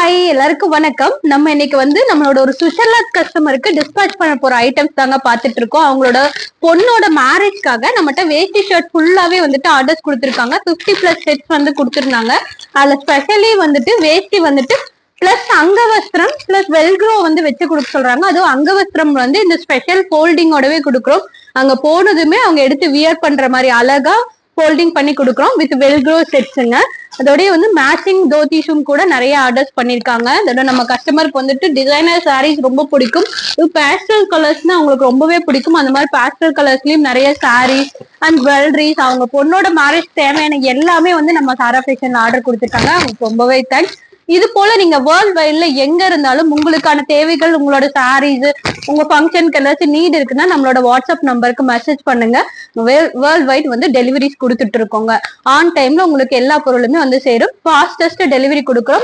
Hi, எல்லாருக்கும் வணக்கம். நம்ம இன்னைக்கு நம்மளோட ஒரு சுவிட்சர்லாந்து கஸ்டமருக்கு டிஸ்பேச் பண்ண போற ஐட்டம்ஸ் தாங்க பாத்துட்டு இருக்கோம். அவங்களோட பொண்ணோட மேரேஜ்க்காக நம்மகிட்ட வேஷ்டி ஷர்ட் ஃபுல்லாவே ஆர்டர்ஸ் கொடுத்திருக்காங்க. 50+ செட்ஸ் கொடுத்திருந்தாங்க. அதுல ஸ்பெஷலி வேஷ்டி பிளஸ் அங்கவஸ்திரம் பிளஸ் வெல்க்ரோ வச்சு கொடுக்க சொல்றாங்க. அதுவும் அங்கவஸ்திரம் இந்த ஸ்பெஷல் ஃபோல்டிங்கோடவே கொடுக்குறோம். அங்க போனதுமே அவங்க எடுத்து வியர் பண்ற மாதிரி அழகா ஃபோல்டிங் பண்ணி கொடுக்குறோம் வித் வெல்க்ரோ செட்ஸுங்க. அதோடய மேட்சிங் தோத்திஷும் கூட நிறைய ஆர்டர்ஸ் பண்ணிருக்காங்க. அதோட நம்ம கஸ்டமருக்கு டிசைனர் சாரீஸ் ரொம்ப பிடிக்கும். பேஸ்டல் கலர்ஸ்னா அவங்களுக்கு ரொம்பவே பிடிக்கும். அந்த மாதிரி பேஸ்டல் கலர்ஸ்லயும் நிறைய சாரீஸ் அண்ட் ஜுவல்லரிஸ் அவங்க பொண்ணோட மேரேஜ் தேவையான எல்லாமே நம்ம சாரா ஃபேஷன்ல ஆர்டர் கொடுத்துருக்காங்க. அவங்களுக்கு ரொம்பவே தேங்க்ஸ். இது போல நீங்க வேர்ல்ட் வைட்ல எங்க இருந்தாலும் உங்களுக்கான தேவைகள், உங்களோட சாரீஸ், உங்க ஃபங்க்ஷனுக்கு ஏதாச்சும் நீட் இருக்குன்னா நம்மளோட வாட்ஸ்அப் நம்பருக்கு மெசேஜ் பண்ணுங்க. வேர்ல்ட் வைட் டெலிவரிஸ் கொடுத்துட்டு இருக்கோங்க. ஆன் டைம்ல உங்களுக்கு எல்லா பொருளுமே சேரும். ஃபாஸ்டஸ்ட் டெலிவரி கொடுக்குறோம்.